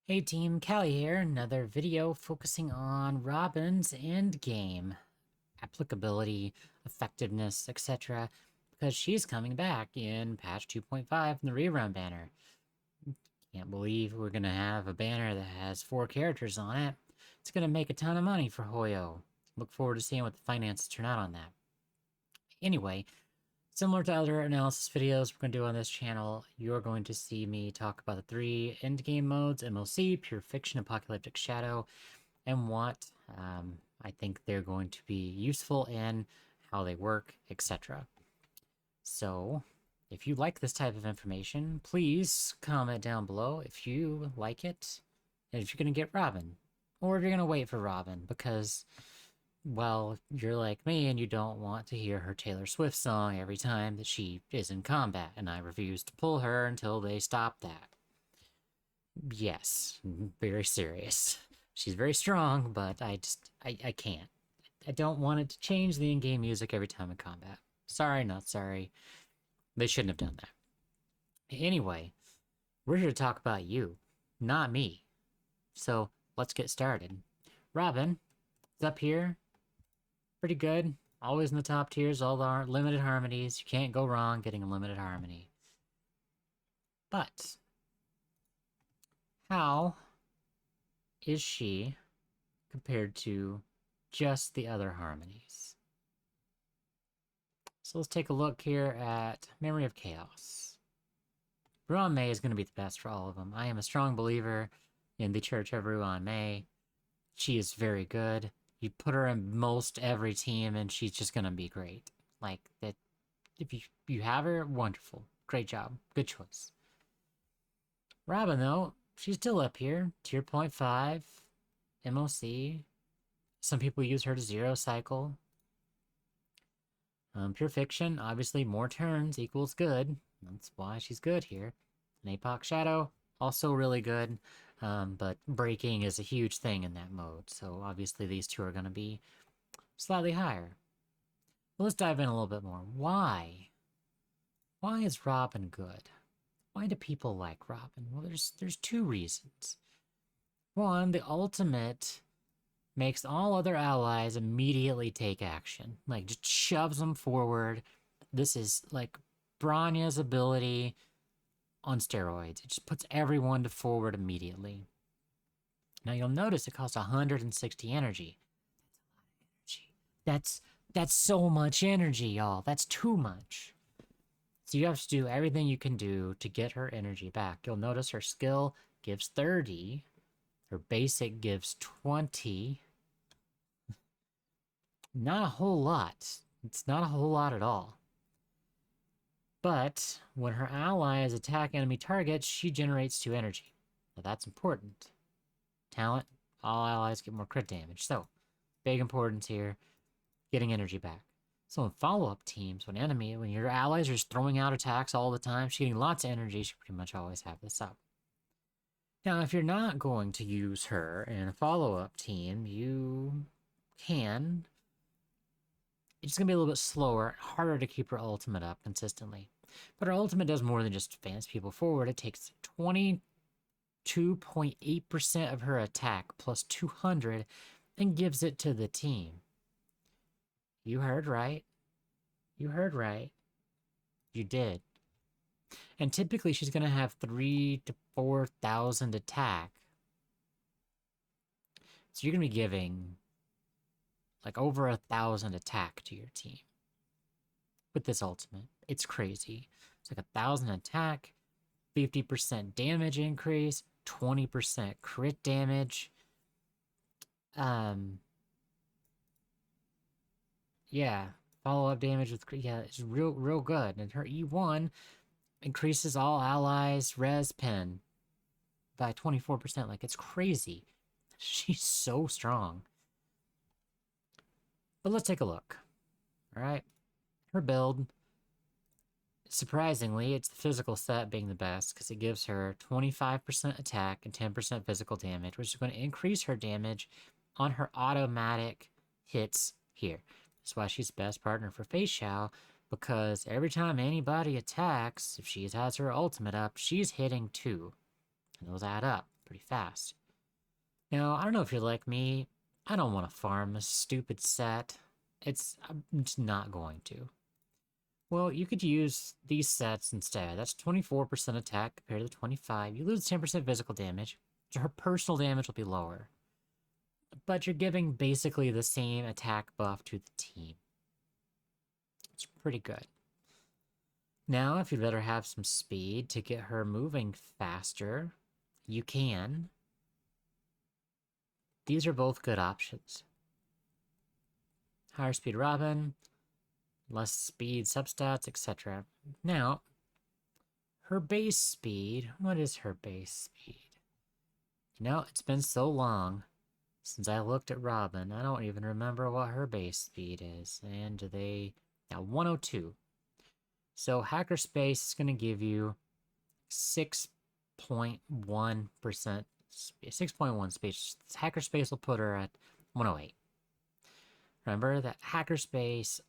Hey team, Callie here, another video focusing on Robin's endgame applicability, effectiveness, etc. Because she's coming back in patch 2.5 in the Rerun banner. Can't believe we're gonna have a banner that has 4 characters on it. It's gonna make a ton of money for Hoyo. Look forward to seeing what the finances turn out on that. Anyway, similar to other analysis videos we're going to do on this channel, you're going to see me talk about the 3 endgame modes: MLC, Pure Fiction, Apocalyptic Shadow, and what I think they're going to be useful in, how they work, etc. So, if you like this type of information, please comment down below if you like it, and if you're going to get Robin, or if you're going to wait for Robin, because, well, you're like me and you don't want to hear her Taylor Swift song every time that she is in combat, and I refuse to pull her until they stop that. Yes, very serious. She's very strong, but I can't. I don't want it to change the in-game music every time in combat. Sorry, not sorry. They shouldn't have done that. Anyway, we're here to talk about you, not me. So let's get started. Robin is up here, pretty good. Always in the top tiers, all the limited harmonies. You can't go wrong getting a limited harmony. But how is she compared to just the other harmonies? So let's take a look here at Memory of Chaos. Ruan Mei is going to be the best for all of them. I am a strong believer in the Church of Ruan Mei. She is very good. You put her in most every team and she's just going to be great. Like, that. If you have her, wonderful. Great job. Good choice. Robin, though, she's still up here. Tier 0.5, MOC. Some people use her to zero cycle. Pure Fiction, obviously more turns equals good. That's why she's good here. An Apoc Shadow, also really good. But breaking is a huge thing in that mode, so obviously these two are going to be slightly higher. But let's dive in a little bit more. Why? Why is Robin good? Why do people like Robin? Well, there's 2 reasons. One, the ultimate makes all other allies immediately take action. Like, just shoves them forward. This is like Bronya's ability on steroids. It just puts everyone to forward immediately. Now you'll notice it costs 160 energy. That's that's so much energy, y'all. That's too much. So you have to do everything you can do to get her energy back. You'll notice her skill gives 30, her basic gives 20. Not a whole lot. It's not a whole lot at all. But when her allies attack enemy targets, she generates 2 energy. Now that's important. Talent, all allies get more crit damage. So, big importance here, getting energy back. So in follow-up teams, when your allies are just throwing out attacks all the time, she's getting lots of energy, she pretty much always have this up. Now, if you're not going to use her in a follow-up team, you can. It's just going to be a little bit slower, harder to keep her ultimate up consistently. But her ultimate does more than just advance people forward. It takes 22.8% of her attack plus 200 and gives it to the team. You heard right. You heard right. You did. And typically she's going to have 3 to 4,000 attack. So you're going to be giving like over 1,000 attack to your team with this ultimate. It's crazy. It's like 1,000 attack, 50% damage increase, 20% crit damage. Yeah, follow-up damage with crit. Yeah, it's real good. And her E1 increases all allies res pen by 24%. Like, it's crazy. She's so strong. But let's take a look. All right, her build. Surprisingly, it's the physical set being the best because it gives her 25% attack and 10% physical damage, which is going to increase her damage on her automatic hits here. That's why she's the best partner for Fei Xiao, because every time anybody attacks, if she has her ultimate up, she's hitting 2. And those add up pretty fast. Now, I don't know if you're like me. I don't want to farm a stupid set. I'm just not going to. Well, you could use these sets instead. That's 24% attack compared to the 25. You lose 10% physical damage, so her personal damage will be lower. But you're giving basically the same attack buff to the team. It's pretty good. Now, if you'd rather have some speed to get her moving faster, you can. These are both good options. Higher speed Robin, less speed substats, etc. Now, her base speed, what is her base speed? You know, it's been so long since I looked at Robin, I don't even remember what her base speed is. And now 102. So Hacker Space is going to give you 6.1%, 6.1 space. Hacker Space will put her at 108. Remember that Hacker Space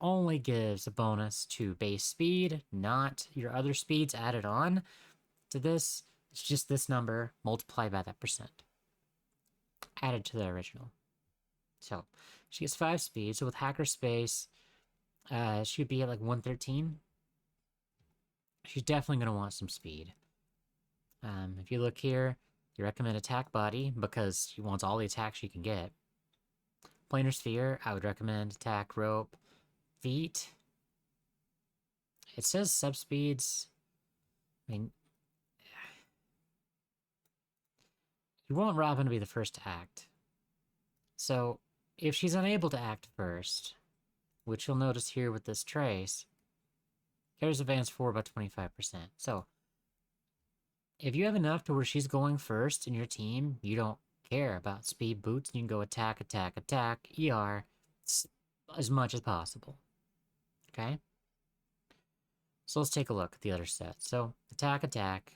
only gives a bonus to base speed, not your other speeds added on to this. It's just this number multiplied by that percent added to the original. So she gets 5 speed. So with Hacker Space, she'd be at like 113. She's definitely going to want some speed. If you look here, you recommend attack body because she wants all the attacks she can get. Planar sphere, I would recommend attack rope. Feet. It says subspeeds. I mean, you want Robin to be the first to act. So if she's unable to act first, which you'll notice here with this trace, carries advance forward by 25%. So if you have enough to where she's going first in your team, you don't care about speed boots, you can go attack, attack, attack, ER, as much as possible. Okay? So let's take a look at the other set. So attack, attack.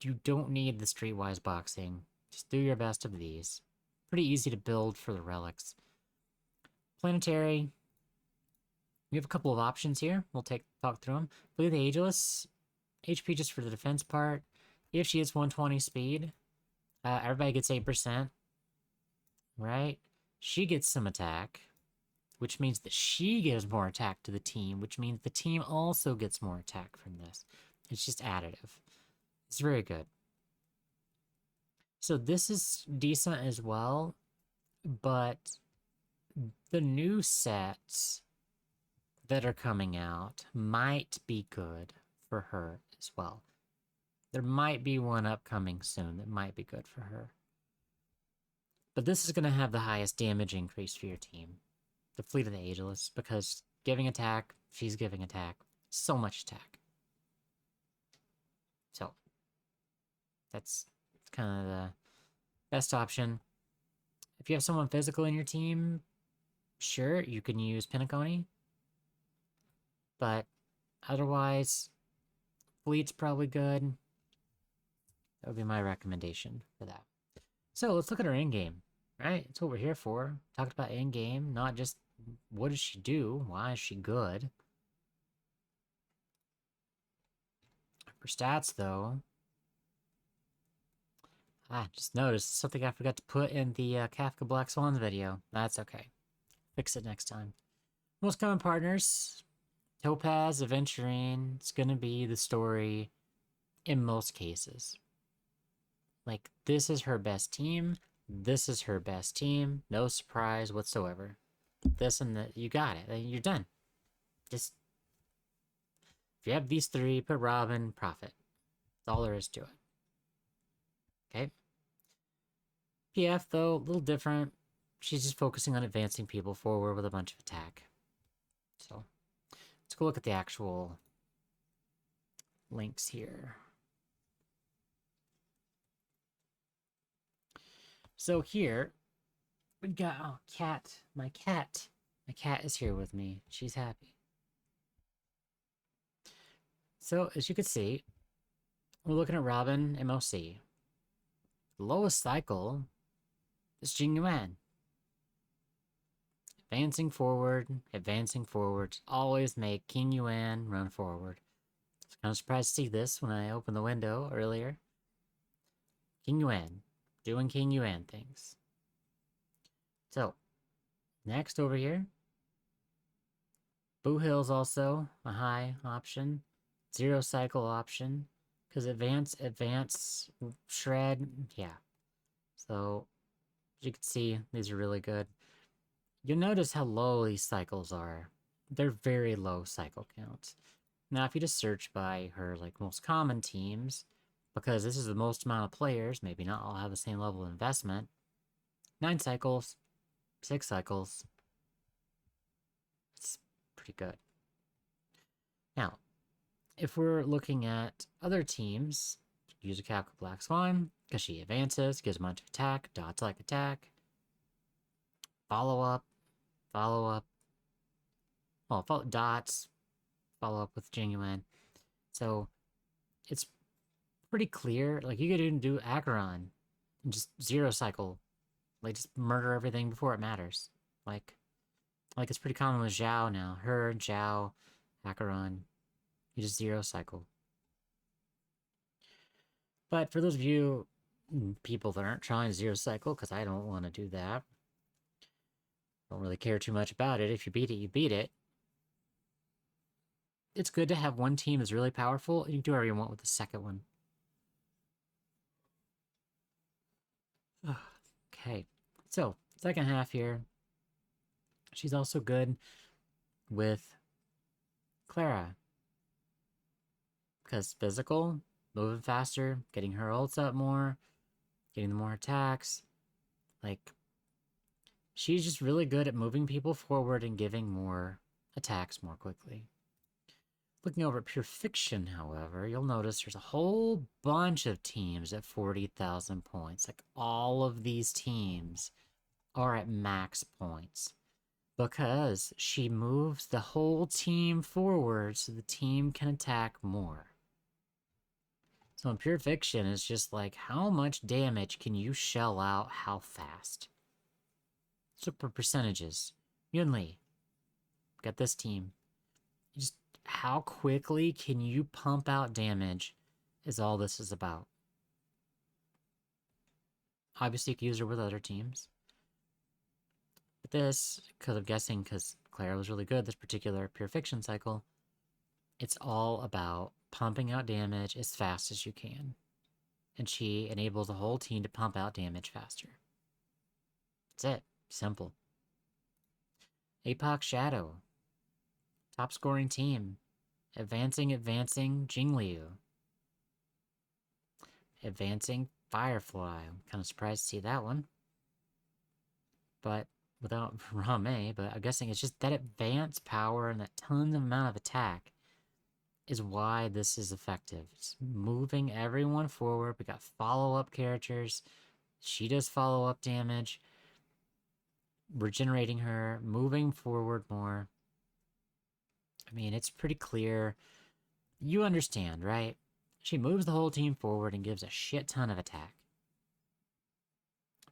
You don't need the streetwise boxing. Just do your best of these. Pretty easy to build for the relics. Planetary. We have a couple of options here. We'll talk through them. Bleed the Ageless. HP just for the defense part. If she hits 120 speed, everybody gets 8%. Right? She gets some attack, which means that she gives more attack to the team, which means the team also gets more attack from this. It's just additive. It's very good. So this is decent as well, but the new sets that are coming out might be good for her as well. There might be one upcoming soon that might be good for her. But this is going to have the highest damage increase for your team. The Fleet of the Ageless, because giving attack, she's giving attack. So much attack. So, that's kind of the best option. If you have someone physical in your team, sure, you can use Pinacone. But otherwise, Fleet's probably good. That would be my recommendation for that. So let's look at our endgame, right? That's what we're here for. Talked about endgame, not just what does she do, why is she good. For stats, though, just noticed something I forgot to put in the Kafka Black Swans video. That's okay. Fix it next time. Most common partners, Topaz, Aventurine. It's gonna be the story in most cases. Like, this is her best team. This is her best team. No surprise whatsoever. This and that, you got it. You're done. Just, if you have these three, put Robin, profit. That's all there is to it. Okay? PF, though, a little different. She's just focusing on advancing people forward with a bunch of attack. So, let's go look at the actual links here. So here, we've got, oh, cat. My cat. My cat is here with me. She's happy. So, as you can see, we're looking at Robin MOC. The lowest cycle is Jing Yuan. Advancing forward, always make King Yuan run forward. I was kind of surprised to see this when I opened the window earlier. King Yuan. Doing King Yuan things. So, next over here, Boo Hill's also a high option. Zero cycle option. Because advance, shred, yeah. So, as you can see, these are really good. You'll notice how low these cycles are. They're very low cycle counts. Now, if you just search by her like most common teams, because this is the most amount of players, maybe not all have the same level of investment. 9 cycles, 6 cycles. It's pretty good. Now, if we're looking at other teams, use a Capca Black Swan, because she advances, gives money to attack, dots like attack. Follow up. Well, dots, follow up with genuine. So it's pretty clear. Like, you could even do Acheron and just zero cycle. Like, just murder everything before it matters. Like it's pretty common with Zhao now. Her, Zhao, Acheron. You just zero cycle. But for those of you people that aren't trying to zero cycle, because I don't want to do that. Don't really care too much about it. If you beat it, you beat it. It's good to have one team that's really powerful, and you can do whatever you want with the second one. Okay, so second half here. She's also good with Clara. Because physical, moving faster, getting her ults up more, getting more attacks. Like, she's just really good at moving people forward and giving more attacks more quickly. Looking over at Pure Fiction, however, you'll notice there's a whole bunch of teams at 40,000 points. Like, all of these teams are at max points. Because she moves the whole team forward so the team can attack more. So in Pure Fiction, it's just like, how much damage can you shell out how fast? Let's look for percentages. Yunli, got this team. Just how quickly can you pump out damage is all this is about. Obviously, you can use her with other teams. But this, because I'm guessing, because Clara was really good this particular Pure Fiction cycle, it's all about pumping out damage as fast as you can. And she enables the whole team to pump out damage faster. That's it. Simple. Apoc Shadow. Top scoring team. Advancing, Jingliu. Advancing Firefly. I'm kind of surprised to see that one. But without Rame, but I'm guessing it's just that advanced power and that tons of amount of attack is why this is effective. It's moving everyone forward. We got follow-up characters. She does follow-up damage. Regenerating her, moving forward more. I mean, it's pretty clear. You understand, right? She moves the whole team forward and gives a shit ton of attack.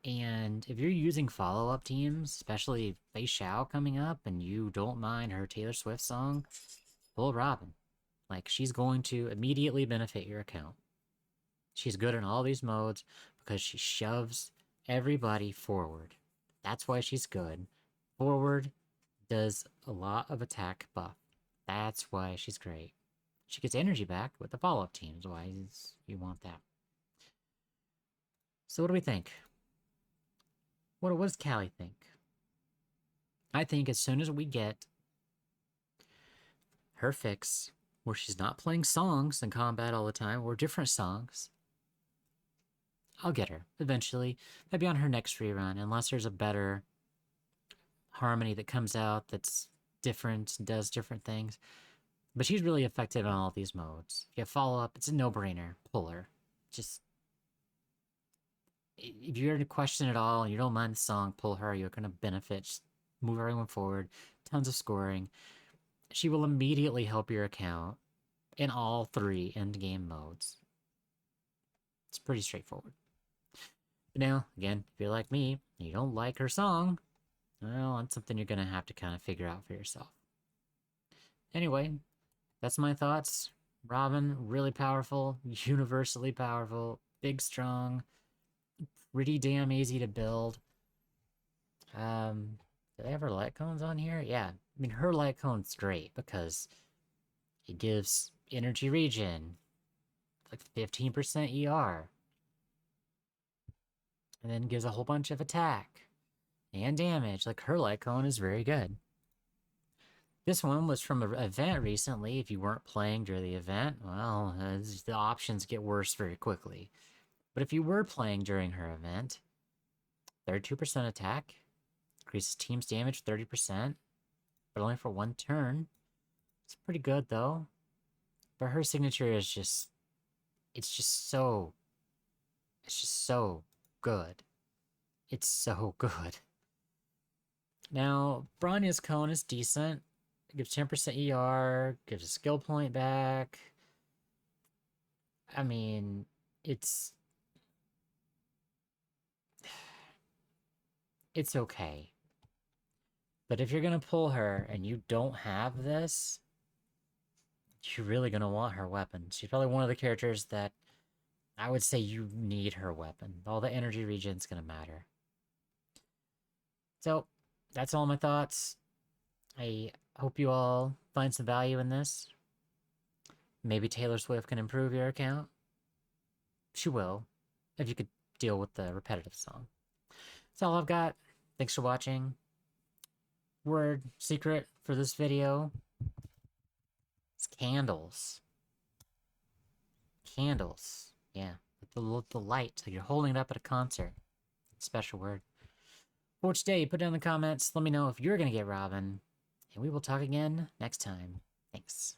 And if you're using follow-up teams, especially Fei Xiao coming up, and you don't mind her Taylor Swift song, pull Robin. Like, she's going to immediately benefit your account. She's good in all these modes because she shoves everybody forward. That's why she's good. Forward does a lot of attack buff. That's why she's great. She gets energy back with the follow-up teams. Why you want that? So what do we think? What does Callie think? I think as soon as we get her fix, where she's not playing songs in combat all the time, or different songs, I'll get her eventually. Maybe on her next rerun, unless there's a better harmony that comes out that's different, does different things. But she's really effective on all these modes. If you have follow-up, it's a no-brainer. Pull her. Just, if you're in a question at all and you don't mind the song, pull her. You're going to benefit. Just move everyone forward. Tons of scoring. She will immediately help your account in all 3 endgame modes. It's pretty straightforward. But now, again, if you're like me, and you don't like her song, well, that's something you're going to have to kind of figure out for yourself. Anyway, that's my thoughts. Robin, really powerful, universally powerful, big, strong, pretty damn easy to build. Do they have her light cones on here? Yeah. I mean, her light cone's great because it gives energy regen, like 15% ER, and then gives a whole bunch of attack and damage. Like, her light cone is very good. This one was from an event recently. If you weren't playing during the event, well, the options get worse very quickly. But if you were playing during her event, 32% attack, increases team's damage 30%, but only for one turn. It's pretty good, though. But her signature is just... It's just so good. It's so good. Now, Bronya's cone is decent. It gives 10% ER, gives a skill point back. I mean, it's okay. But if you're gonna pull her and you don't have this, you're really gonna want her weapon. She's probably one of the characters that I would say you need her weapon. All the energy regen's gonna matter. So, that's all my thoughts. I hope you all find some value in this. Maybe Taylor Swift can improve your account. She will, if you could deal with the repetitive song. That's all I've got. Thanks for watching. Word secret for this video. It's candles. Candles. Yeah. With the light. Like you're holding it up at a concert. Special word. For which day, put it in the comments. Let me know if you're going to get Robin. And we will talk again next time. Thanks.